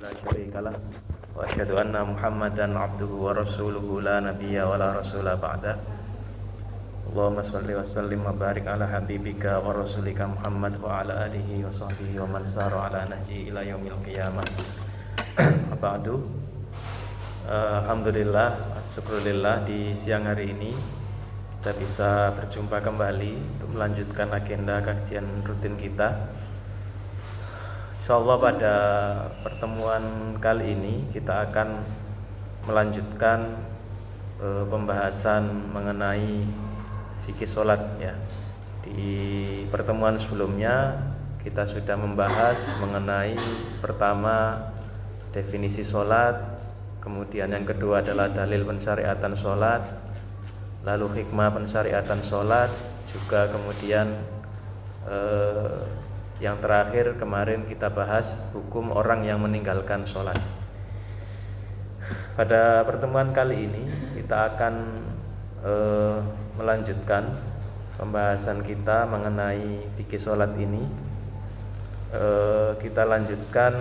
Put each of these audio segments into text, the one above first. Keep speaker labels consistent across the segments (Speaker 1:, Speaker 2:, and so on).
Speaker 1: لا شريك له وأشهد أن محمدا عبده ورسوله لا نبي ولا رسول بعده اللهم صل وسلم وبارك على حبيبك ورسولك محمد وعلى آله وصحبه ومن سار على نهجه إلى يوم القيامة. Ba'du. Alhamdulillah, syukurillah di siang hari ini kita bisa berjumpa kembali untuk melanjutkan agenda kajian rutin kita. Insyaallah pada pertemuan kali ini kita akan melanjutkan pembahasan mengenai fikih sholat ya. Di pertemuan sebelumnya kita sudah membahas mengenai pertama definisi sholat, kemudian yang kedua adalah dalil pensyariatan sholat, lalu hikmah pensyariatan sholat, juga kemudian yang terakhir kemarin kita bahas hukum orang yang meninggalkan sholat. Pada pertemuan kali ini kita akan melanjutkan pembahasan kita mengenai fikih sholat ini. Kita lanjutkan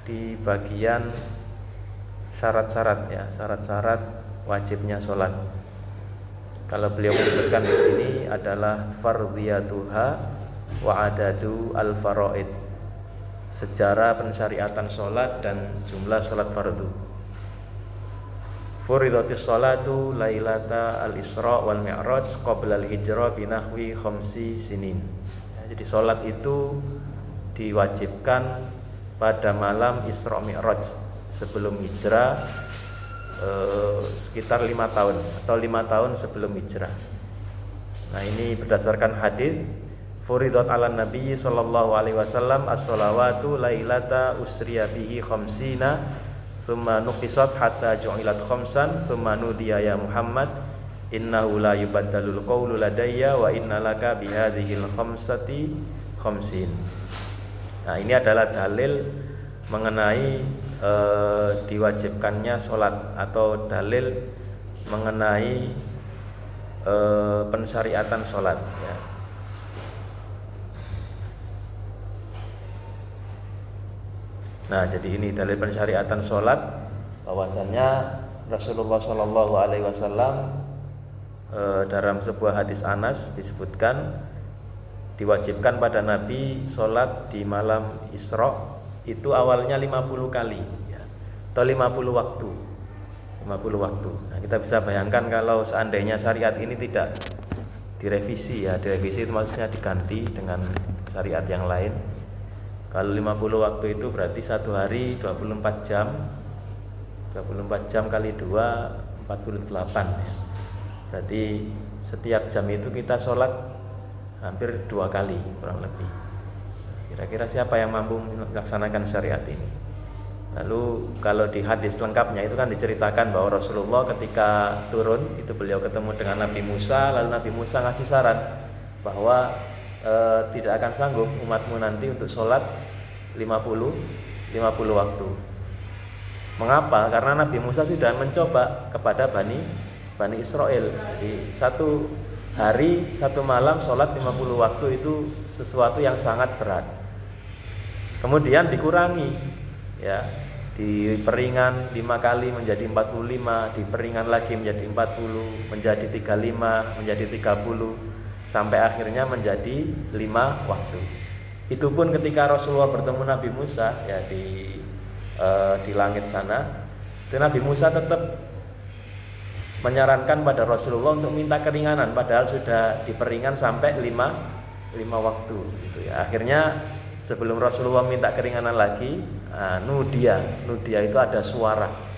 Speaker 1: di bagian syarat-syarat ya, syarat-syarat wajibnya sholat. Kalau beliau menyebutkan di sini adalah fardhiyatuha wa adadu al-faraid, sejarah pensyariatan sholat dan jumlah sholat fardu. Furidatis sholatu lailata al-isra wal mi'raj qabla al-hijra binahwi khamsi sinin. Ya, jadi sholat itu diwajibkan pada malam Isra Mi'raj sebelum hijrah sekitar 5 tahun atau 5 tahun sebelum hijrah. Nah, ini berdasarkan hadis furidat ala nabi sallallahu alaihi wasallam as-shalawatu lailata usriya bihi khamsina thumma nuqisat hatta ju'ilat khamsan thumma nudiya ya Muhammad innahu la yubaddalul qawlu ladayya wa innalaka bihadhil khamsati khamsin. Nah, ini adalah dalil mengenai diwajibkannya sholat atau dalil mengenai pensyariatan sholat ya. Nah, jadi ini dalil pensyariatan sholat, bahwasannya Rasulullah Shallallahu Alaihi Wasallam dalam sebuah hadis Anas disebutkan diwajibkan pada Nabi sholat di malam Isra itu awalnya 50 kali ya, atau 50 waktu. Nah, kita bisa bayangkan kalau seandainya syariat ini tidak direvisi ya, direvisi itu maksudnya diganti dengan syariat yang lain. Kalau 50 waktu itu berarti satu hari 24 jam. 24 jam kali 2 48 ya. Berarti setiap jam itu kita sholat hampir 2 kali kurang lebih. Kira-kira siapa yang mampu melaksanakan syariat ini? Lalu kalau di hadis lengkapnya itu kan diceritakan bahwa Rasulullah ketika turun itu beliau ketemu dengan Nabi Musa, lalu Nabi Musa ngasih saran bahwa tidak akan sanggup umatmu nanti untuk sholat 50 waktu. Mengapa? Karena Nabi Musa sudah mencoba kepada Bani Israel. Jadi satu hari, satu malam sholat 50 waktu itu sesuatu yang sangat berat. Kemudian dikurangi ya, di peringan 5 kali menjadi 45, di peringan lagi menjadi 40, menjadi 35, menjadi 30, sampai akhirnya menjadi 5 waktu. Itu pun ketika Rasulullah bertemu Nabi Musa ya di langit sana, itu Nabi Musa tetap menyarankan pada Rasulullah untuk minta keringanan, padahal sudah diperingan sampai 5 waktu gitu ya. Akhirnya sebelum Rasulullah minta keringanan lagi, nudia itu ada suara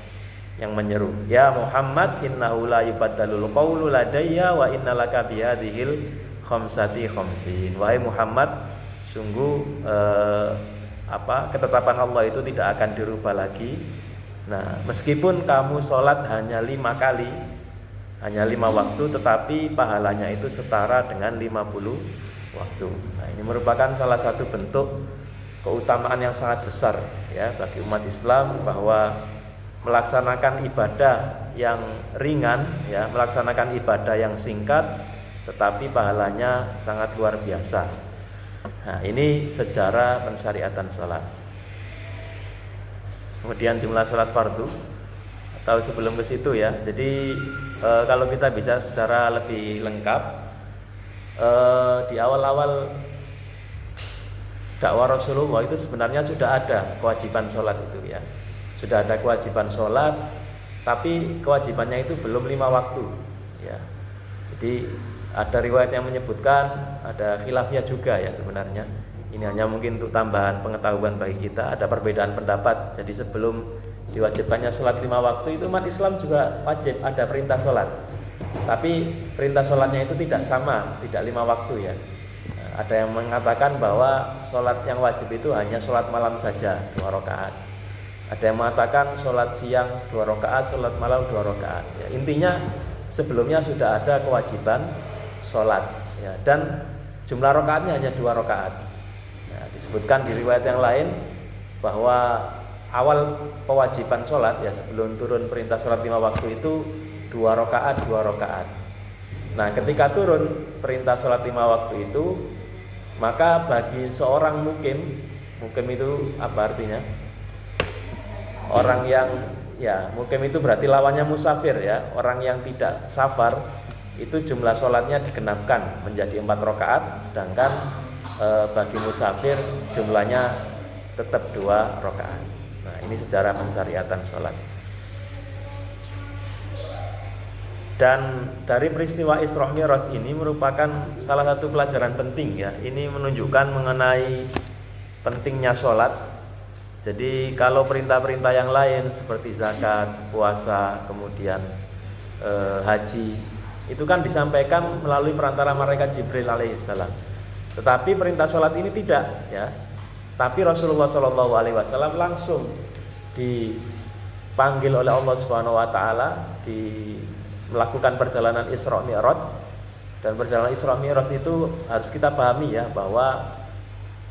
Speaker 1: yang menyeru, ya Muhammad innahu la yubaddalul qawlu ladayya wa innalaka bihadhil khamsati khamsin. Wahai Muhammad, sungguh ketetapan Allah itu tidak akan dirubah lagi. Nah, meskipun kamu sholat hanya 5 kali, hanya 5 waktu, tetapi pahalanya itu setara dengan 50 waktu. Nah, ini merupakan salah satu bentuk keutamaan yang sangat besar ya bagi umat Islam, bahwa melaksanakan ibadah yang ringan ya, melaksanakan ibadah yang singkat tetapi pahalanya sangat luar biasa. Nah, ini sejarah pensyariatan sholat. kemudian jumlah sholat fardu atau sebelum ke situ ya. Jadi kalau kita bicara secara lebih lengkap, di awal-awal dakwah Rasulullah itu sebenarnya sudah ada kewajiban sholat itu ya, sudah ada kewajiban sholat, tapi kewajibannya itu belum 5 waktu ya. Jadi ada riwayat yang menyebutkan, ada khilafiyah juga ya sebenarnya. Ini hanya mungkin untuk tambahan pengetahuan bagi kita, ada perbedaan pendapat. Jadi sebelum diwajibkannya sholat 5 waktu itu umat Islam juga wajib ada perintah sholat. Tapi perintah sholatnya itu tidak sama, tidak 5 waktu ya. Ada yang mengatakan bahwa sholat yang wajib itu hanya sholat malam saja 2 rakaat. Ada yang mengatakan sholat siang 2 rakaat, sholat malam 2 rakaat. Ya, intinya sebelumnya sudah ada kewajiban sholat ya, dan jumlah rakaatnya hanya 2 rakaat. Nah, disebutkan di riwayat yang lain bahwa awal kewajiban sholat ya, sebelum turun perintah sholat 5 waktu itu 2 rakaat 2 rakaat. Nah, ketika turun perintah sholat 5 waktu itu, maka bagi seorang mukim itu apa artinya? Orang yang ya, mukim itu berarti lawannya musafir ya. Orang yang tidak safar itu jumlah sholatnya digenapkan menjadi 4 rakaat, sedangkan bagi musafir jumlahnya tetap 2 rakaat. Nah, ini secara pensyariatan sholat. Dan dari peristiwa Isra Mi'raj ini merupakan salah satu pelajaran penting ya. Ini menunjukkan mengenai pentingnya sholat. Jadi kalau perintah-perintah yang lain seperti zakat, puasa, kemudian haji, itu kan disampaikan melalui perantara malaikat Jibril alaihissalam. Tetapi perintah sholat ini tidak ya. Tapi Rasulullah SAW langsung dipanggil oleh Allah Subhanahu Wa Taala melakukan perjalanan Isra Mi'raj. Dan perjalanan Isra Mi'raj itu harus kita pahami ya, bahwa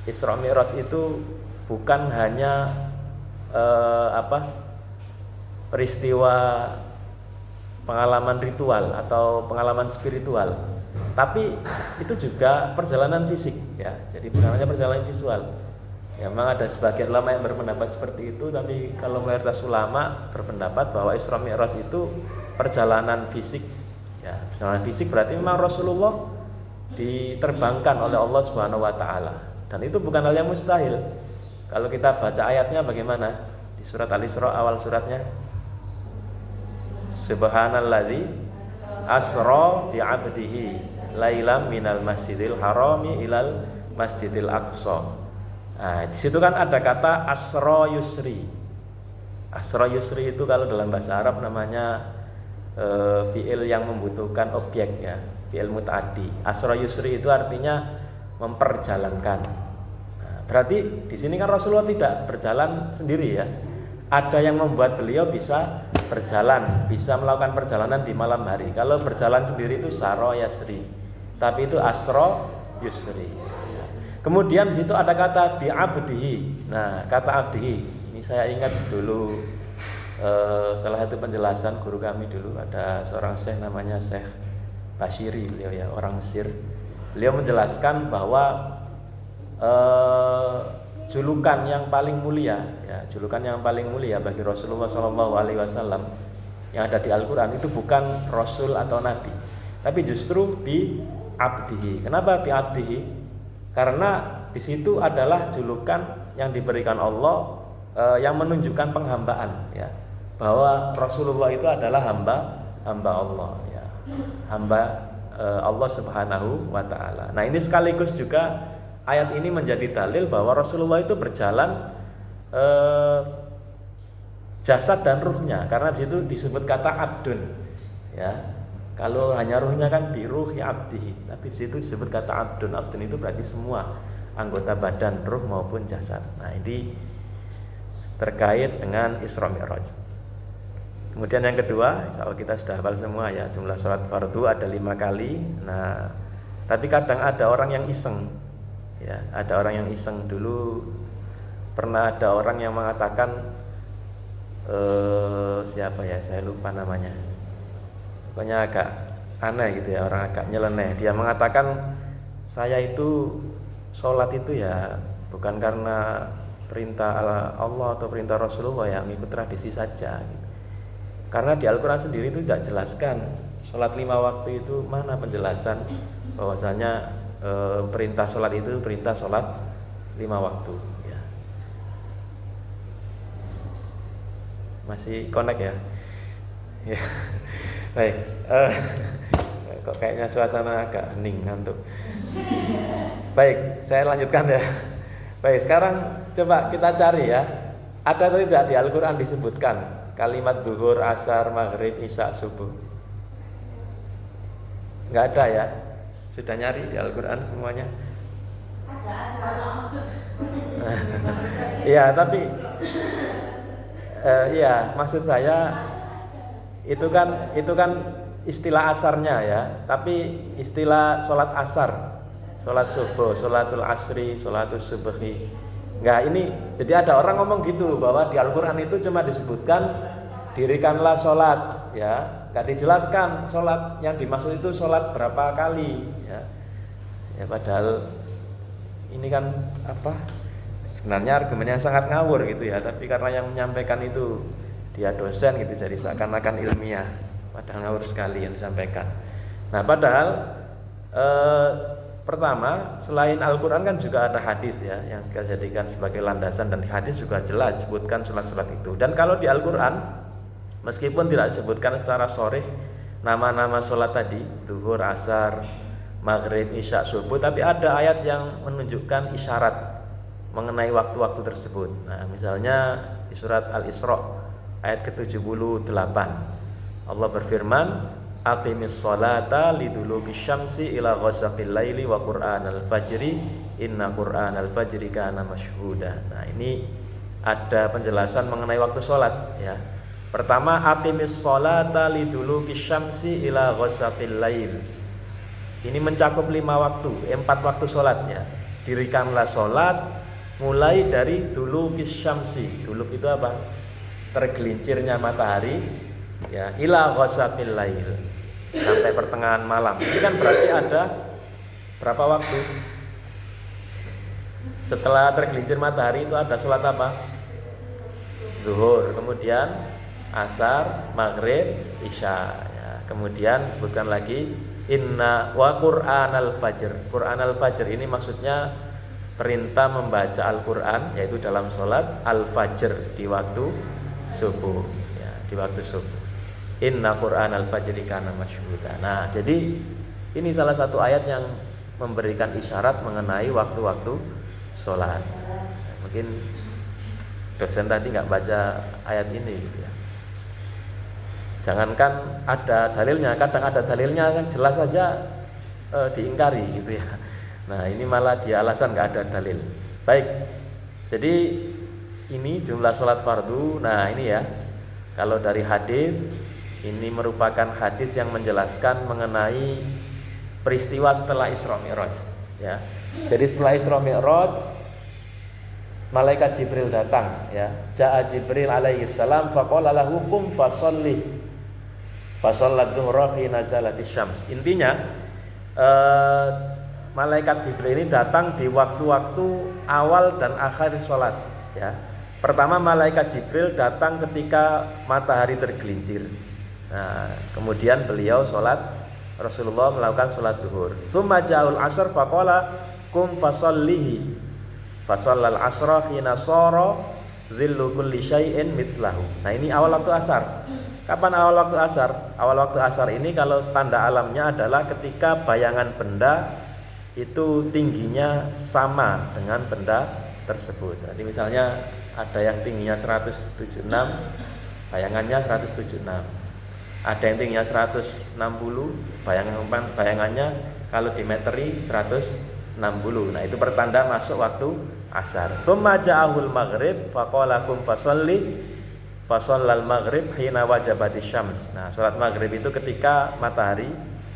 Speaker 1: Isra Mi'raj itu bukan hanya peristiwa pengalaman ritual atau pengalaman spiritual, tapi itu juga perjalanan fisik ya. Jadi bukan hanya perjalanan visual. Ya, memang ada sebagian ulama yang berpendapat seperti itu, tapi kalau mayoritas ulama berpendapat bahwa Isra Mi'raj itu perjalanan fisik ya. Perjalanan fisik berarti memang Rasulullah diterbangkan oleh Allah Subhanahu Wa Taala, dan itu bukan hal yang mustahil. Kalau kita baca ayatnya bagaimana? Di surat Al-Isra awal suratnya, Subhanalladzi asra bi 'abdihi lailam minal masjidil harami ilal masjidil aqsa. Nah, di situ kan ada kata asra yusri. Asra yusri itu kalau dalam bahasa Arab namanya fi'il yang membutuhkan objek ya, fi'il muta'addi. Asra yusri itu artinya memperjalankan. Berarti di sini kan Rasulullah tidak berjalan sendiri ya. Ada yang membuat beliau bisa berjalan, bisa melakukan perjalanan di malam hari. Kalau berjalan sendiri itu saro yasri, tapi itu asro yusri. Kemudian di situ ada kata bi'abdihi. Nah, kata abdihi ini saya ingat dulu salah satu penjelasan guru kami dulu, ada seorang syekh namanya Syekh Bashiri, beliau ya orang Mesir. Beliau menjelaskan bahwa julukan yang paling mulia ya, julukan yang paling mulia bagi Rasulullah SAW yang ada di Al-Quran itu bukan Rasul atau Nabi, tapi justru bi abdihi. Kenapa bi abdihi? Karena di situ adalah julukan yang diberikan Allah yang menunjukkan penghambaan ya, bahwa Rasulullah itu adalah hamba Allah ya, hamba Allah Subhanahu Wa Taala. Nah, ini sekaligus juga ayat ini menjadi dalil bahwa Rasulullah itu berjalan jasad dan ruhnya, karena di situ disebut kata abdun ya. Kalau hanya ruhnya kan bi ruhi abdihi, tapi di situ disebut kata abdun. Abdun itu berarti semua anggota badan, ruh maupun jasad. Nah, ini terkait dengan Isra Mi'raj. Kemudian yang kedua, insya Allah kita sudah hafal semua ya, jumlah sholat fardu ada 5 kali. Nah, tapi kadang ada orang yang iseng ya, ada orang yang iseng. Dulu pernah ada orang yang mengatakan siapa ya, saya lupa namanya, pokoknya agak aneh gitu ya, orang agak nyeleneh. Dia mengatakan saya itu sholat itu ya bukan karena perintah Allah atau perintah Rasulullah, yang ikut tradisi saja gitu. Karena di Al-Quran sendiri itu tidak jelaskan sholat 5 waktu itu, mana penjelasan bahwasanya perintah sholat itu perintah sholat 5 waktu ya. Masih connect ya? Ya. Baik, kok kayaknya suasana agak hening, ngantuk. Baik, saya lanjutkan ya. Baik, sekarang coba kita cari ya, ada atau tidak di Al-Quran disebutkan kalimat zuhur, asar, maghrib, isya, subuh? Enggak ada ya? Sudah nyari di Al-Quran semuanya? Iya, tapi iya, maksud saya itu kan istilah asarnya ya, tapi istilah sholat asar, sholat subuh, sholatul asri, sholatul subhi. Enggak, ini jadi ada orang ngomong gitu bahwa di Al-Quran itu cuma disebutkan dirikanlah sholat ya, enggak dijelaskan sholat yang dimaksud itu sholat berapa kali ya. Ya padahal ini kan sebenarnya argumennya sangat ngawur gitu ya, tapi karena yang menyampaikan itu dia dosen gitu, jadi seakan-akan ilmiah, padahal ngawur sekali yang disampaikan. Nah padahal pertama, selain Al-Quran kan juga ada hadis ya, yang kita jadikan sebagai landasan, dan di hadis juga jelas disebutkan sholat-sholat itu. Dan kalau di Al-Quran, meskipun tidak disebutkan secara sharih nama-nama sholat tadi, zuhur, asar, maghrib, isya, subuh, tapi ada ayat yang menunjukkan isyarat mengenai waktu-waktu tersebut. Nah misalnya di surat Al-Isra ayat ke-78, Allah berfirman, aqimis sholata liduluki syamsi ila ghasaqil laili wa qur'anal fajri inna qur'anal fajri kana masyhuda. Nah ini ada penjelasan mengenai waktu sholat ya. Pertama, aqimis sholata liduluki syamsi ila ghasaqil lail. Ini mencakup 5 waktu, 4 waktu sholat ya. Dirikanlah sholat mulai dari duluki syamsi. Duluk itu apa? Tergelincirnya matahari ya, ila ghasaqil lail, sampai pertengahan malam. Ini kan berarti ada berapa waktu? Setelah tergelincir matahari itu ada sholat apa? Zuhur, kemudian asar, maghrib, isya ya. Kemudian sebutkan lagi inna wa qur'anal fajr. Qur'anal fajr ini maksudnya perintah membaca Al-Quran, yaitu dalam sholat al-fajr, di waktu subuh ya, di waktu subuh. Inna Qur'an al-fajri kana masyhuda. Nah, jadi ini salah satu ayat yang memberikan isyarat mengenai waktu-waktu sholat. Mungkin dosen tadi nggak baca ayat ini gitu ya. Jangankan ada dalilnya, kadang ada dalilnya kan jelas saja diingkari gitu ya. Nah ini malah dia alasan nggak ada dalil. Baik, jadi ini jumlah sholat fardu. Nah ini ya, kalau dari hadis, ini merupakan hadis yang menjelaskan mengenai peristiwa setelah Isra Mi'raj ya. Jadi setelah Isra Mi'raj, malaikat Jibril datang ya. Ja'a Jibril alaihi salam faqala lahu qum fasholli. Fashollat dhuhra fi nazalatis syams. Intinya malaikat Jibril ini datang di waktu-waktu awal dan akhir sholat ya. Pertama, malaikat Jibril datang ketika matahari tergelincir. Nah, kemudian beliau sholat, Rasulullah melakukan sholat duhur. Tsumma ja'ul asr faqala kum fasollihi. Fasallal asra hina sara dhillu kulli syai'in mithlahu. Nah, ini awal waktu asar. Kapan awal waktu asar? Awal waktu asar ini kalau tanda alamnya adalah ketika bayangan benda itu tingginya sama dengan benda tersebut. Jadi misalnya ada yang tingginya 176, bayangannya 176. Ada yang tingginya 160, bayangannya kalau dimeteri 160. Nah, itu pertanda masuk waktu asar. Tsumma ja'ahul maghrib faqala kum fasolli. Fasallal maghrib hina wajabatis syams. Nah, salat maghrib itu ketika matahari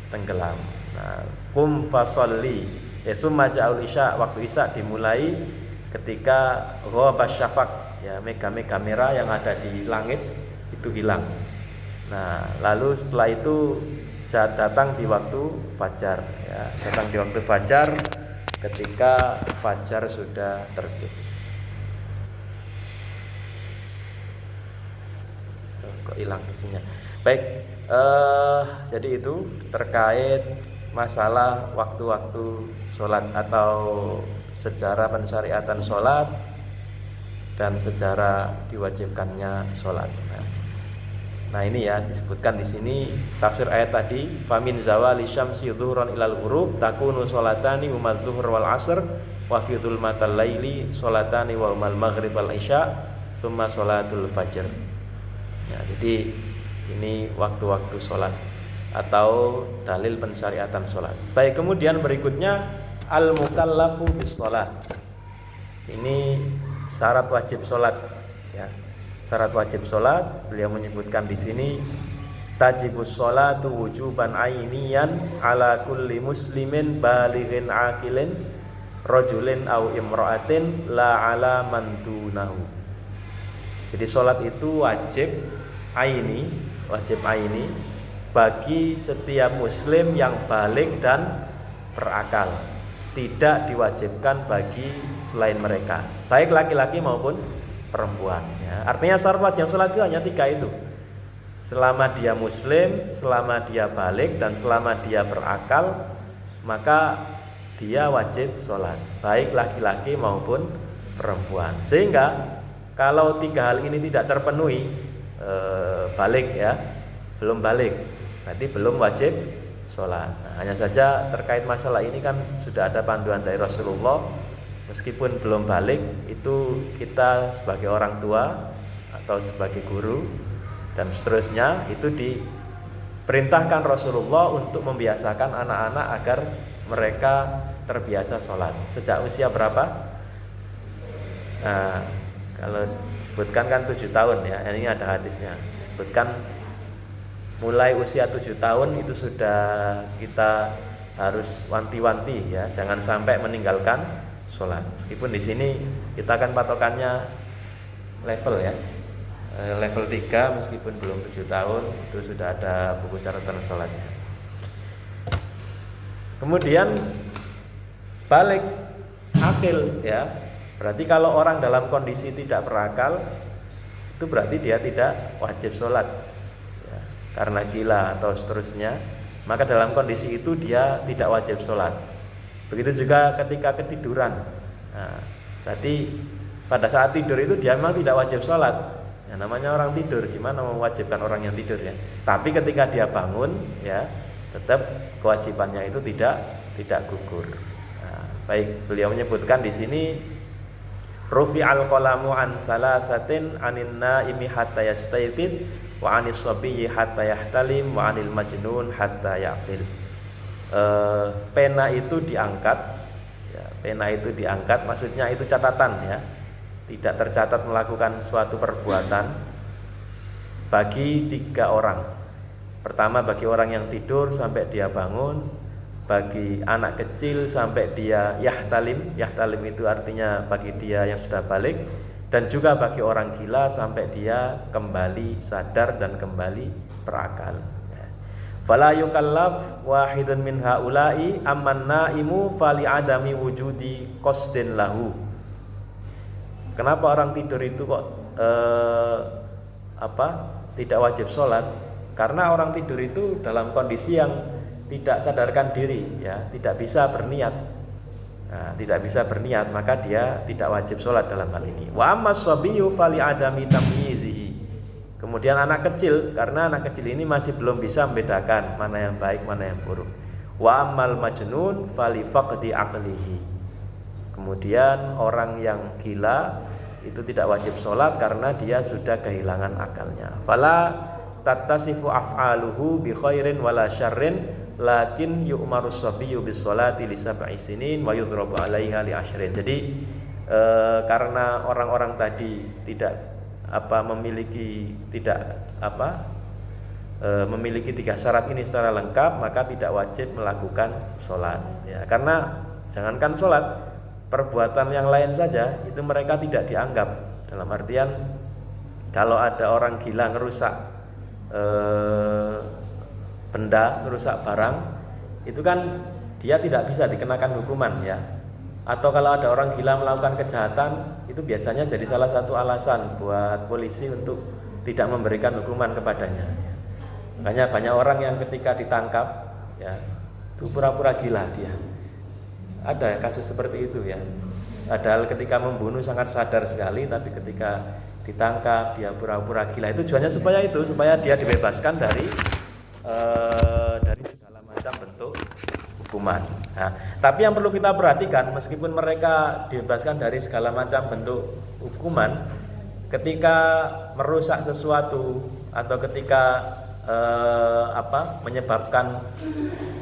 Speaker 1: tenggelam. Nah, kum fasolli. Tsumma ja'ul isya, waktu isya dimulai ketika ghaba syafaq ya, mega-mega merah yang ada di langit itu hilang. Nah, lalu setelah itu datang di waktu fajar ya, datang di waktu fajar ketika fajar sudah terbit. kok hilang isinya. Baik, jadi itu terkait masalah waktu-waktu sholat atau sejarah pensyariatan sholat dan sejarah diwajibkannya sholat. Nah ini ya disebutkan di sini tafsir ayat tadi, famin zawali syamsi dhuhran ilal ghurub takunu sholatani umal dhuhr wal asr wa fi dzulmatal laili sholatani wa umal maghrib wal isya tsumma sholatul fajr. Ya, jadi ini waktu-waktu sholat atau dalil pensyariatan sholat. Baik, kemudian berikutnya al-mukallafu bis sholat. Ini syarat wajib sholat ya. Syarat wajib sholat, beliau menyebutkan di sini tajibus sholatu wujuban ainiyan ala kulli muslimin balighin aqilin rajulin au imra'atin la ala man dunahu. Jadi sholat itu wajib aini bagi setiap muslim yang baligh dan berakal. Tidak diwajibkan bagi selain mereka, baik laki-laki maupun perempuan ya. Artinya syarat wajib sholat itu hanya 3 itu. Selama dia muslim, selama dia baligh, dan selama dia berakal, maka dia wajib sholat, baik laki-laki maupun perempuan. Sehingga kalau 3 hal ini tidak terpenuhi, baligh ya, belum baligh, berarti belum wajib sholat. Nah, hanya saja terkait masalah ini kan sudah ada panduan dari Rasulullah. Meskipun belum balik, itu kita sebagai orang tua atau sebagai guru dan seterusnya itu diperintahkan Rasulullah untuk membiasakan anak-anak agar mereka terbiasa sholat. Sejak usia berapa? Nah, kalau disebutkan kan 7 tahun ya, ini ada hadisnya. Disebutkan mulai usia 7 tahun itu sudah kita harus wanti-wanti ya, jangan sampai meninggalkan sholat. Meskipun di sini kita akan patokannya level ya, level 3 meskipun belum 7 tahun itu sudah ada buku catatan sholatnya. Kemudian balik akil ya, berarti kalau orang dalam kondisi tidak berakal itu berarti dia tidak wajib sholat ya, karena gila atau seterusnya, maka dalam kondisi itu dia tidak wajib sholat. Begitu juga ketika ketiduran. Nah, berarti pada saat tidur itu dia memang tidak wajib sholat. Ya, namanya orang tidur, gimana mewajibkan orang yang tidur ya? Tapi ketika dia bangun, ya tetap kewajibannya itu tidak gugur. Nah, baik, beliau menyebutkan di sini rufi'al qalamu an salasatin anin naimi hatta yastayqid wa anis sabiyyi hatta yahtalim wa anil majnun hatta yaqil. Pena itu diangkat ya, pena itu diangkat maksudnya itu catatan ya, tidak tercatat melakukan suatu perbuatan bagi 3 orang. Pertama bagi orang yang tidur sampai dia bangun, bagi anak kecil sampai dia yahtalim itu artinya bagi dia yang sudah balik, dan juga bagi orang gila sampai dia kembali sadar dan kembali berakal. Fala yukallaf wahidun min haula'i amman naimu fali adami wujudi qasdin lahu. Kenapa orang tidur itu kok tidak wajib sholat? Karena orang tidur itu dalam kondisi yang tidak sadarkan diri ya, tidak bisa berniat. Nah, tidak bisa berniat, maka dia tidak wajib sholat dalam hal ini. Wa ammas sabiyyu fali adami tamyizihi. Kemudian anak kecil, karena anak kecil ini masih belum bisa membedakan mana yang baik, mana yang buruk. Wa ammal majnun fali faqdi aqlihi. Kemudian orang yang gila itu tidak wajib sholat karena dia sudah kehilangan akalnya. Fala tattasifu af'aluhu bi khairin wala syarrin lakin yu'maru sabiyyu bis sholati li 7 sinin wa yudrabu 'alaiha li 10. Jadi karena orang-orang tadi tidak memiliki 3 syarat ini secara lengkap, maka tidak wajib melakukan sholat ya. Karena jangankan sholat, perbuatan yang lain saja itu mereka tidak dianggap. Dalam artian kalau ada orang gila ngerusak benda, ngerusak barang, itu kan dia tidak bisa dikenakan hukuman ya. Atau kalau ada orang gila melakukan kejahatan, itu biasanya jadi salah satu alasan buat polisi untuk tidak memberikan hukuman kepadanya. Makanya banyak orang yang ketika ditangkap ya itu pura-pura gila dia. Ada kasus seperti itu ya. Padahal ketika membunuh sangat sadar sekali, tapi ketika ditangkap dia pura-pura gila. Itu tujuannya supaya dia dibebaskan dari segala macam bentuk hukuman. Nah, tapi yang perlu kita perhatikan, meskipun mereka dibebaskan dari segala macam bentuk hukuman, ketika merusak sesuatu atau ketika menyebabkan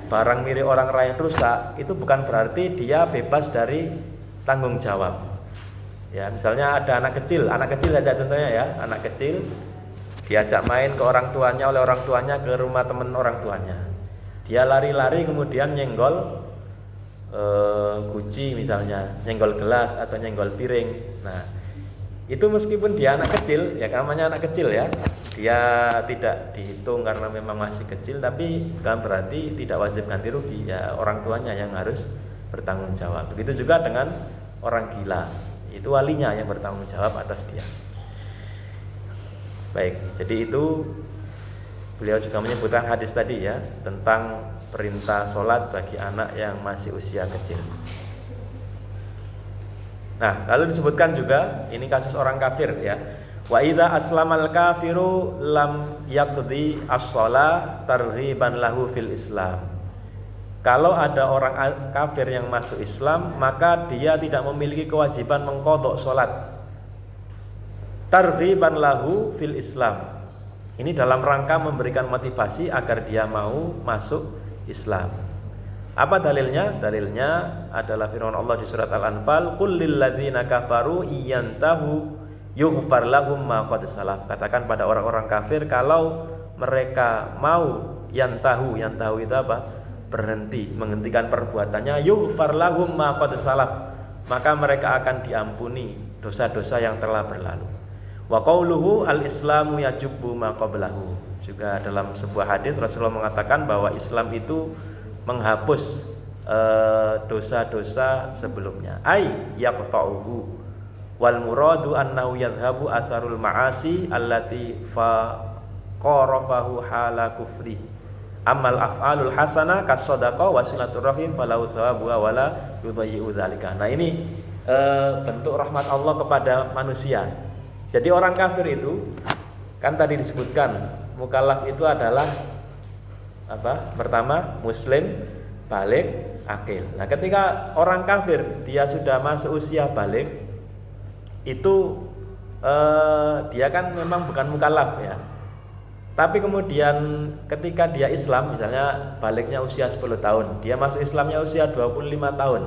Speaker 1: barang milik orang lain rusak, itu bukan berarti dia bebas dari tanggung jawab. Ya, misalnya ada anak kecil saja contohnya ya, anak kecil diajak main ke orang tuanya oleh orang tuanya ke rumah teman orang tuanya. Dia lari-lari kemudian nyenggol guci misalnya, nyenggol gelas atau nyenggol piring. Nah, itu meskipun dia anak kecil, ya namanya anak kecil ya, dia tidak dihitung karena memang masih kecil, tapi bukan berarti tidak wajib ganti rugi. Ya orang tuanya yang harus bertanggung jawab. Begitu juga dengan orang gila, itu walinya yang bertanggung jawab atas dia. Baik, jadi itu beliau juga menyebutkan hadis tadi ya tentang perintah sholat bagi anak yang masih usia kecil. Nah, lalu disebutkan juga ini kasus orang kafir ya. Wa idza aslamal kafiru lam yaqdi as-shalah targhiban lahu fil Islam. Kalau ada orang kafir yang masuk Islam, maka dia tidak memiliki kewajiban mengqadha salat. Targhiban lahu fil Islam. Ini dalam rangka memberikan motivasi agar dia mau masuk Islam. Apa dalilnya? Dalilnya adalah firman Allah di surat Al-Anfal, "Qul lil ladzina kafaru iyantahu yughfar lahum ma qad salaf." Katakan pada orang-orang kafir kalau mereka mau yantahu itu apa? Berhenti, menghentikan perbuatannya, yughfar lahum ma qad salaf, maka mereka akan diampuni dosa-dosa yang telah berlalu. Wa qauluhu al-islamu yajubbu ma qablahu. Juga dalam sebuah hadis Rasulullah mengatakan bahwa Islam itu menghapus dosa-dosa sebelumnya. Ai yaqta'uhu wal muradu annahu yadhhabu atharul ma'asi allati fa qarafahu hala kufri. Amal af'alul hasanah kas-shadaqah wa silaturrahim falau thawabu wala yudayyi'u dzalika. Nah, ini bentuk rahmat Allah kepada manusia. Jadi orang kafir itu kan tadi disebutkan mukallaf itu adalah apa? Pertama muslim, baligh, akil. Nah, ketika orang kafir dia sudah masuk usia baligh, itu dia kan memang bukan mukallaf ya. Tapi kemudian ketika dia Islam, misalnya balighnya usia 10 tahun, dia masuk Islamnya usia 25 tahun.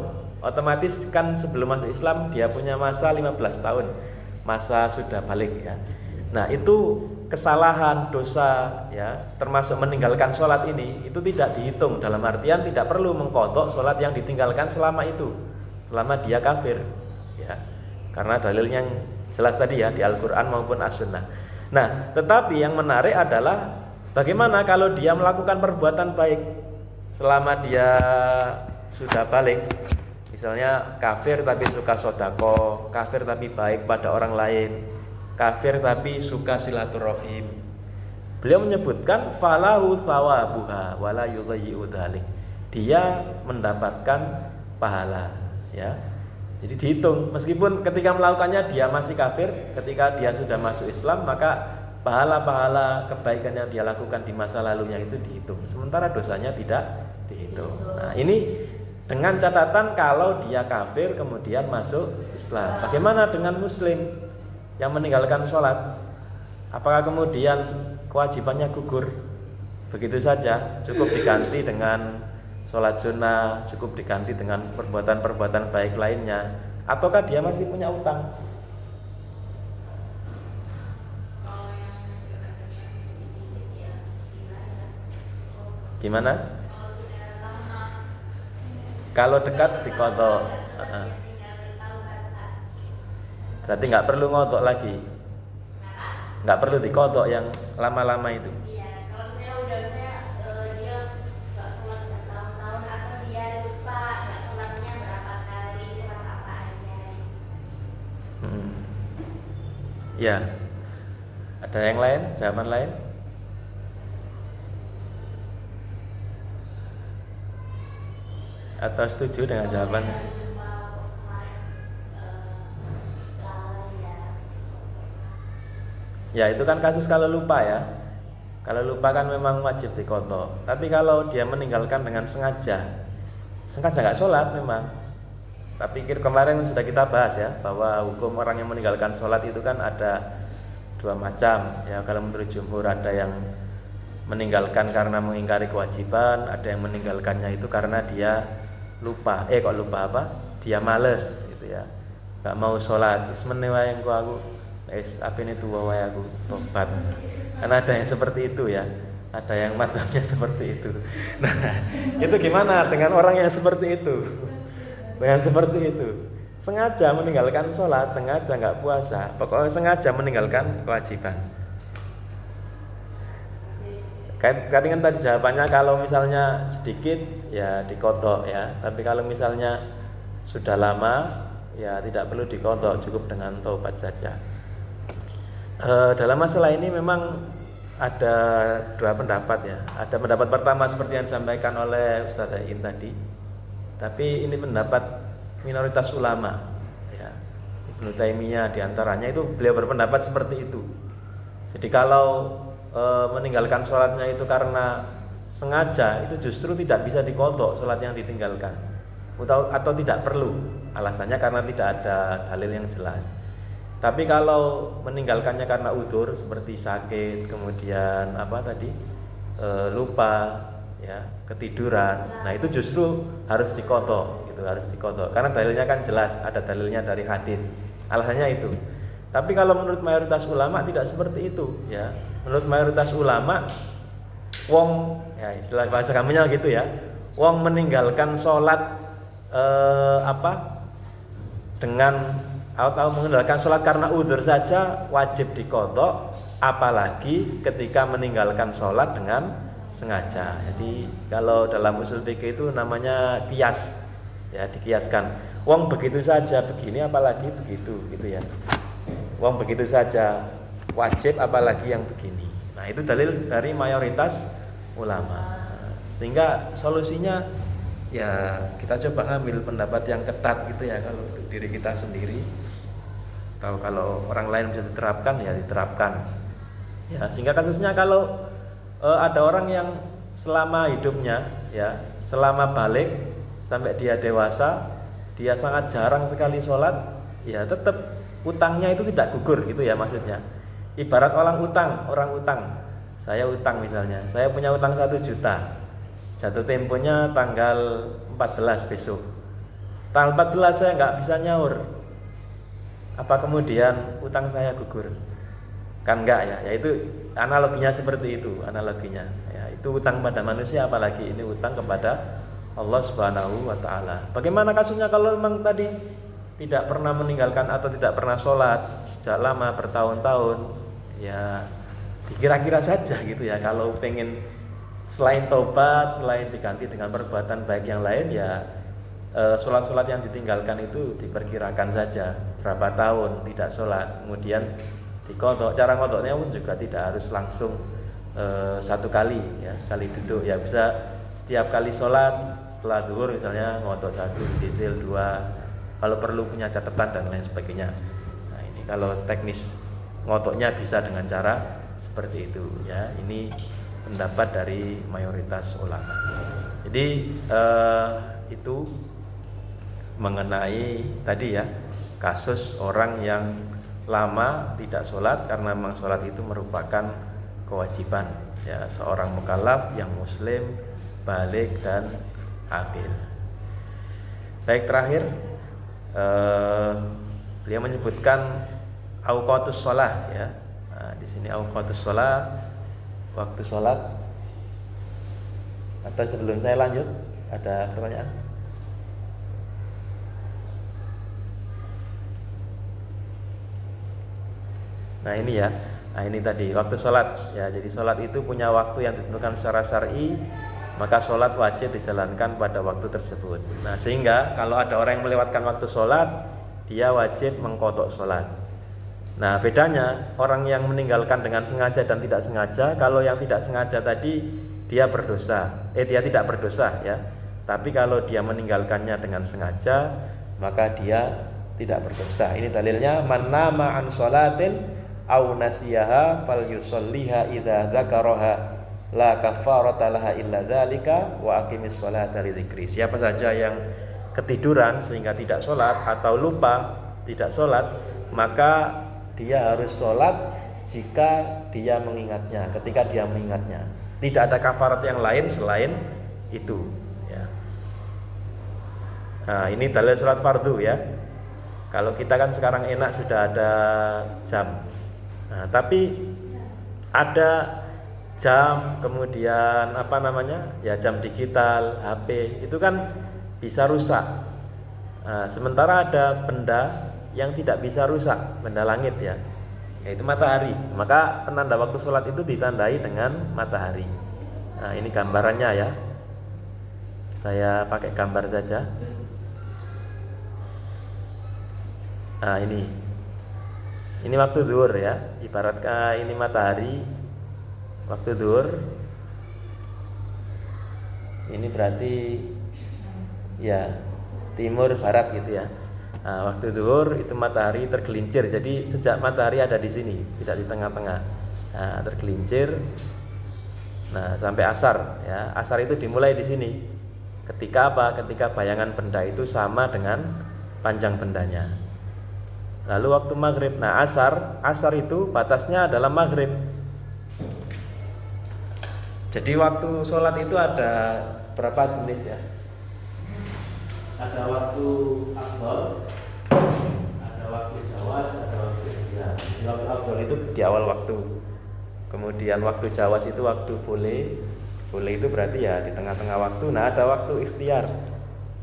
Speaker 1: Otomatis kan sebelum masuk Islam dia punya masa 15 tahun. Masa sudah baligh ya. Nah, itu kesalahan, dosa ya, termasuk meninggalkan sholat ini itu tidak dihitung, dalam artian tidak perlu mengqadha sholat yang ditinggalkan selama itu, selama dia kafir ya, karena dalilnya yang jelas tadi ya di Al-Quran maupun As-Sunnah. Nah, tetapi yang menarik adalah bagaimana kalau dia melakukan perbuatan baik selama dia sudah balik. Misalnya kafir tapi suka sodako, kafir tapi baik pada orang lain, kafir tapi suka silaturahim. Beliau menyebutkan falahu thawabuha wala yudayyi'u dzalik. Dia mendapatkan pahala ya. Jadi dihitung, meskipun ketika melakukannya dia masih kafir, ketika dia sudah masuk Islam maka pahala-pahala kebaikan yang dia lakukan di masa lalunya itu dihitung, sementara dosanya tidak dihitung. Nah, ini dengan catatan kalau dia kafir kemudian masuk Islam. Bagaimana dengan muslim yang meninggalkan sholat? Apakah kemudian kewajibannya gugur begitu saja? Cukup diganti dengan sholat sunnah, cukup diganti dengan perbuatan-perbuatan baik lainnya, ataukah dia masih punya utang? Gimana? Kalau dekat diqadha, berarti nggak perlu ngodok lagi, nggak perlu diqadha yang lama-lama itu.
Speaker 2: Iya, kalau saya udah dia nggak sholat bertahun-tahun atau dia lupa nggak sholatnya berapa kali, sholat apa aja.
Speaker 1: Ya, Ada yang lain? Jawaban lain? Atau setuju dengan jawaban? Ya itu kan kasus kalau lupa ya. Kalau lupa kan memang wajib diqadha. Tapi kalau dia meninggalkan dengan sengaja nggak sholat memang. Tapi kemarin sudah kita bahas ya, bahwa hukum orang yang meninggalkan sholat itu kan ada dua macam ya. Kalau menurut jumhur ada yang meninggalkan karena mengingkari kewajiban, ada yang meninggalkannya itu karena dia lupa. Kok lupa apa? Dia males gitu ya. Nggak mau sholat. Ismene wae engko aku apa ini tuh wae aku tobat. Karena ada yang seperti itu ya. Ada yang mazhabnya seperti itu. Nah, itu gimana dengan orang yang seperti itu? Dengan seperti itu, sengaja meninggalkan sholat, sengaja nggak puasa, pokoknya sengaja meninggalkan kewajiban. Tadi kan tadi jawabannya kalau misalnya sedikit ya diqadha ya, tapi kalau misalnya sudah lama ya tidak perlu diqadha, cukup dengan taubat saja. Dalam masalah ini memang ada dua pendapat ya. Ada pendapat pertama seperti yang disampaikan oleh Ustaz Ain tadi. Tapi ini pendapat minoritas ulama ya. Ibnu Taimiyah diantaranya itu beliau berpendapat seperti itu. Jadi kalau meninggalkan sholatnya itu karena sengaja, itu justru tidak bisa diqadha sholat yang ditinggalkan, atau tidak perlu, alasannya karena tidak ada dalil yang jelas. Tapi kalau meninggalkannya karena udzur seperti sakit, kemudian lupa ya, ketiduran, nah itu justru harus diqadha gitu, harus diqadha karena dalilnya kan jelas, ada dalilnya dari hadis, alasannya itu. Tapi kalau menurut mayoritas ulama tidak seperti itu ya. Menurut mayoritas ulama wong ya, istilah bahasa kaminya gitu ya, wong meninggalkan sholat dengan atau meninggalkan sholat karena udzur saja wajib diqadha, apalagi ketika meninggalkan sholat dengan sengaja. Jadi kalau dalam usul fikih itu namanya qiyas ya, dikiaskan. Wong begitu saja begini apalagi begitu gitu ya. Wong begitu saja wajib apalagi yang begini. Nah, itu dalil dari mayoritas ulama. Sehingga solusinya ya kita coba ngambil pendapat yang ketat gitu ya kalau untuk diri kita sendiri. Atau kalau orang lain bisa diterapkan ya diterapkan. Ya, sehingga kasusnya kalau ada orang yang selama hidupnya ya, selama balik sampai dia dewasa, dia sangat jarang sekali sholat, ya tetap utangnya itu tidak gugur gitu ya maksudnya. Ibarat orang utang, saya utang misalnya, saya punya utang 1 juta, jatuh temponya tanggal 14 besok. Tanggal 14 saya nggak bisa nyaur, apa kemudian utang saya gugur? Kan enggak ya, yaitu analoginya seperti itu, analoginya ya, itu utang pada manusia, apalagi ini utang kepada Allah Subhanahu wa taala. Bagaimana kasusnya kalau memang tadi tidak pernah meninggalkan atau tidak pernah sholat sejak lama bertahun-tahun, ya dikira-kira saja gitu ya. Kalau pengen selain taubat, selain diganti dengan perbuatan baik yang lain, ya sholat-sholat yang ditinggalkan itu diperkirakan saja berapa tahun tidak sholat, kemudian diqadha. Cara qadhanya pun juga tidak harus langsung satu kali ya, sekali duduk ya, bisa setiap kali sholat setelah zuhur misalnya qadha 1, disil 2, kalau perlu punya catatan dan lain sebagainya. Nah, ini kalau teknis qadhanya bisa dengan cara seperti itu ya. Ini pendapat dari mayoritas ulama. Jadi itu mengenai tadi ya, kasus orang yang lama tidak sholat karena memang sholat itu merupakan kewajiban ya, seorang mukallaf yang muslim, balik dan akil. Baik, terakhir beliau menyebutkan auqatus shalah ya. Nah, di sini auqatus shalah, waktu sholat. Atau sebelum saya lanjut ada pertanyaan? Nah ini ya, nah ini tadi waktu sholat ya. Jadi sholat itu punya waktu yang ditentukan secara syar'i, maka sholat wajib dijalankan pada waktu tersebut. Nah sehingga kalau ada orang yang melewatkan waktu sholat, dia wajib mengqadha sholat. Nah, bedanya orang yang meninggalkan dengan sengaja dan tidak sengaja, kalau yang tidak sengaja tadi dia berdosa. Dia tidak berdosa ya. Tapi kalau dia meninggalkannya dengan sengaja, maka dia tidak berdosa. Ini dalilnya man nama an sholatin aw nasiyaha falyusalliha idza dzakaraha la kafarata laha illa dzalika wa aqimis sholata li dzikri. Siapa saja yang ketiduran sehingga tidak sholat atau lupa tidak sholat, maka dia harus sholat jika dia mengingatnya, ketika dia mengingatnya. Tidak ada kafarat yang lain selain itu ya. Nah, ini dalil sholat fardu ya. Kalau kita kan sekarang enak sudah ada jam. Nah, tapi ada jam, kemudian apa namanya? Ya jam digital, HP, itu kan bisa rusak. Nah, sementara ada benda yang tidak bisa rusak, benda langit ya, yaitu matahari. Maka penanda waktu sholat itu ditandai dengan matahari. Nah, ini gambarannya ya. Saya pakai gambar saja. Nah, ini waktu zuhur ya. Ibaratkan ini matahari, waktu zuhur. Ini berarti ya timur barat gitu ya. Nah, waktu zuhur itu matahari tergelincir. Jadi sejak matahari ada di sini, tidak di tengah-tengah. Nah, tergelincir. Nah, sampai asar ya. Asar itu dimulai di sini. Ketika apa? Ketika bayangan benda itu sama dengan panjang bendanya. Lalu waktu maghrib. Nah, asar itu batasnya adalah maghrib. Jadi waktu sholat itu ada berapa jenis ya? Ada waktu afdal, ada waktu jawas, ada waktu ikhtiar. Waktu afdal itu di awal waktu. Kemudian waktu jawas itu waktu boleh. Boleh itu berarti ya di tengah-tengah waktu. Nah, ada waktu ikhtiar.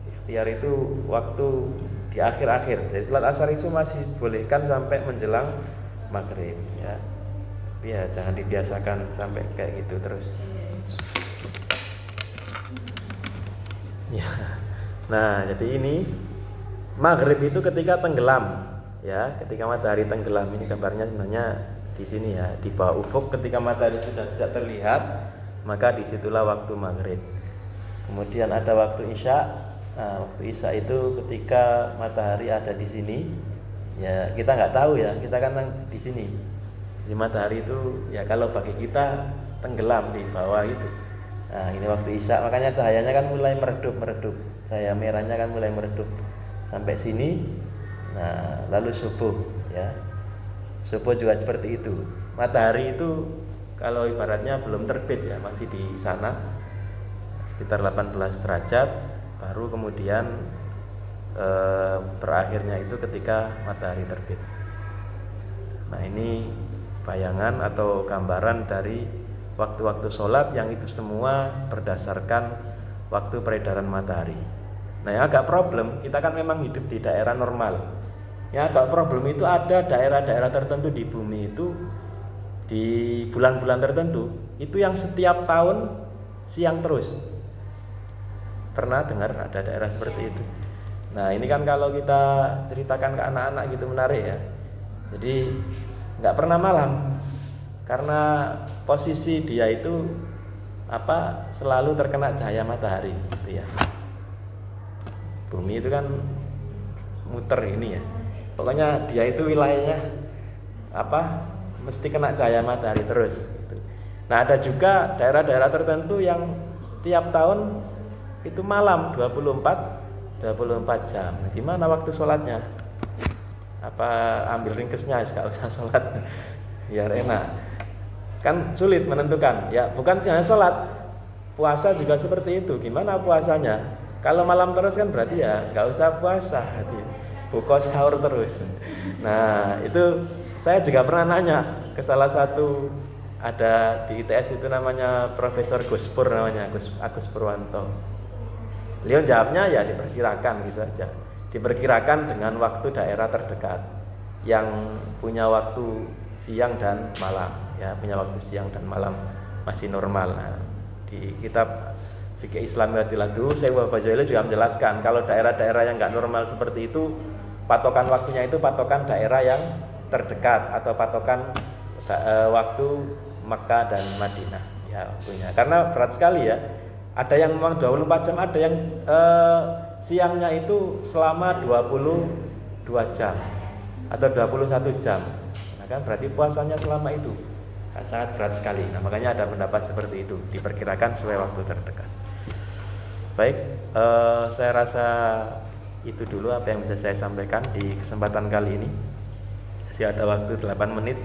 Speaker 1: Ikhtiar itu waktu di akhir-akhir. Jadi sholat asar itu masih bolehkan sampai menjelang maghrib ya. Tapi ya jangan dibiasakan sampai kayak gitu terus. Ya. Nah, jadi ini maghrib itu ketika tenggelam, ya, ketika matahari tenggelam. Ini gambarnya sebenarnya di sini ya, di bawah ufuk. Ketika matahari sudah tidak terlihat, maka disitulah waktu maghrib. Kemudian ada waktu isya. Nah, waktu isya itu ketika matahari ada di sini. Ya, kita nggak tahu ya, kita kan di sini. Di matahari itu, ya kalau bagi kita tenggelam di bawah itu. Nah, ini waktu isya, makanya cahayanya kan mulai meredup. Cahaya merahnya kan mulai meredup sampai sini. Nah, lalu subuh ya. Subuh juga seperti itu. Matahari itu kalau ibaratnya belum terbit ya, masih di sana sekitar 18 derajat, baru kemudian berakhirnya itu ketika matahari terbit. Nah, ini bayangan atau gambaran dari waktu-waktu sholat yang itu semua berdasarkan waktu peredaran matahari. Nah, yang agak problem, kita kan memang hidup di daerah normal. Yang agak problem itu ada daerah-daerah tertentu di bumi itu, di bulan-bulan tertentu, itu yang setiap tahun siang terus. Pernah dengar ada daerah seperti itu? Nah, ini kan kalau kita ceritakan ke anak-anak gitu menarik ya. Jadi nggak pernah malam, karena posisi dia itu selalu terkena cahaya matahari gitu ya. Bumi itu kan muter ini ya. Pokoknya dia itu wilayahnya mesti kena cahaya matahari terus gitu. Nah, ada juga daerah-daerah tertentu yang setiap tahun itu malam 24 jam. Nah, gimana waktu sholatnya? Ambil ringkesnya, gak usah sholat biar enak. Kan sulit menentukan. Ya, bukan hanya sholat, puasa juga seperti itu. Gimana puasanya? Kalau malam terus kan berarti ya nggak usah puasa, buka sahur terus. Nah, itu saya juga pernah nanya ke salah satu, ada di ITS itu namanya Profesor Guspur, namanya Agus Purwanto. Beliau jawabnya ya diperkirakan gitu aja. Diperkirakan dengan waktu daerah terdekat yang punya waktu siang dan malam, ya punya waktu siang dan malam masih normal. Nah, di kitab Fikih Islam Yadiladu, Syekh Wabajaili juga menjelaskan kalau daerah-daerah yang nggak normal seperti itu, patokan waktunya itu patokan daerah yang terdekat atau patokan waktu Makkah dan Madinah ya waktunya. Karena berat sekali ya. Ada yang memang 24 jam, ada yang siangnya itu selama 22 jam atau 21 jam. Nah kan berarti puasanya selama itu sangat berat sekali. Nah makanya ada pendapat seperti itu, diperkirakan sesuai waktu terdekat. Baik, saya rasa itu dulu apa yang bisa saya sampaikan di kesempatan kali ini. Masih ada waktu 8 menit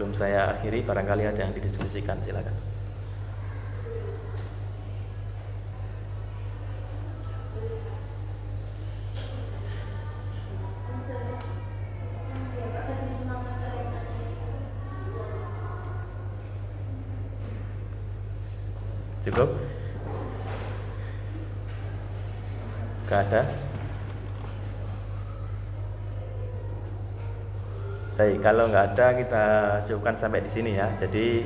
Speaker 1: belum saya akhiri, barangkali ada yang didiskusikan, silakan. Cukup? Gak ada? Baik, kalau nggak ada kita cukupkan sampai di sini ya. Jadi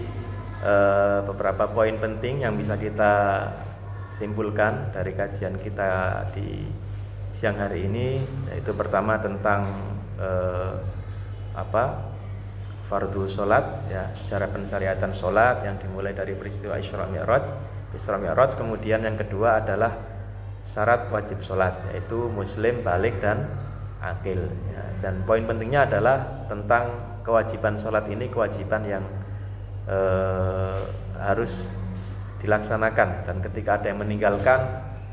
Speaker 1: beberapa poin penting yang bisa kita simpulkan dari kajian kita di siang hari ini, yaitu pertama tentang fardu sholat ya, cara pensyariatan sholat yang dimulai dari peristiwa Isra Mi'raj. Kemudian yang kedua adalah syarat wajib sholat, yaitu muslim, baligh dan akil ya. Dan poin pentingnya adalah tentang kewajiban sholat ini, kewajiban yang harus dilaksanakan, dan ketika ada yang meninggalkan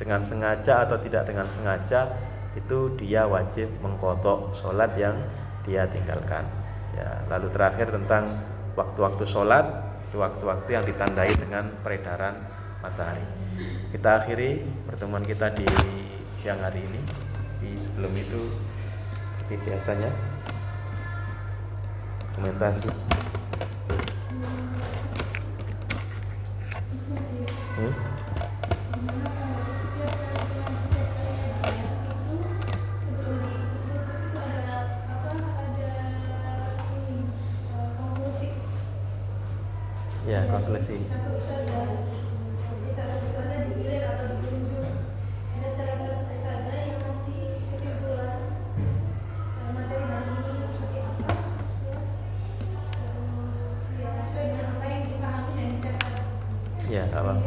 Speaker 1: dengan sengaja atau tidak dengan sengaja, itu dia wajib mengqadha sholat yang dia tinggalkan ya. Lalu terakhir tentang waktu-waktu sholat, itu waktu-waktu yang ditandai dengan peredaran matahari. Kita akhiri pertemuan kita di siang hari ini. Sebelum itu seperti biasanya komentasi. Ya, konklusi. Ya, apa?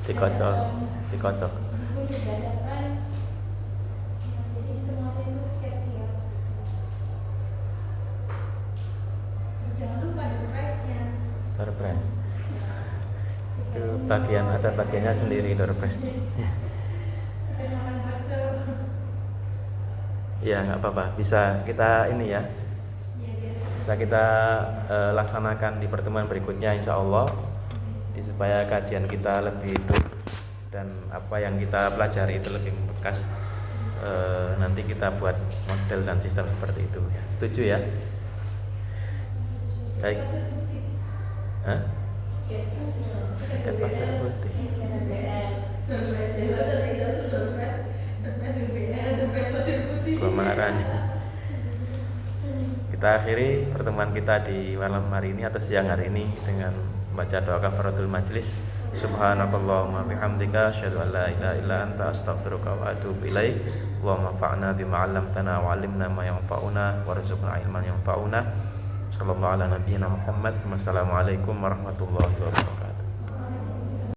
Speaker 1: Dikocok. Doorpress. Itu ada bagiannya sendiri doorpress. Ya nggak apa-apa, bisa kita ini ya, bisa kita laksanakan di pertemuan berikutnya insya Allah, supaya kajian kita lebih hidup dan apa yang kita pelajari itu lebih membekas. Nanti kita buat model dan sistem seperti itu ya. Setuju ya? Baik. Ikan pasir putih. Pemarahnya. Kita akhiri pertemuan kita di malam hari ini atau siang hari ini dengan baca doa kafaratul majlis. Subhanakallahumma bihamdika asyhadu an la ilaha illa anta astaghfiruka wa atubu ilaik. Allahumma fa'na bima 'allamtana wa 'allimna ma yanfa'una warzuqna ilman yanfa'una. Sallallahu ala nabiyyina Muhammad. Wassalamualaikum warahmatullahi wabarakatuh.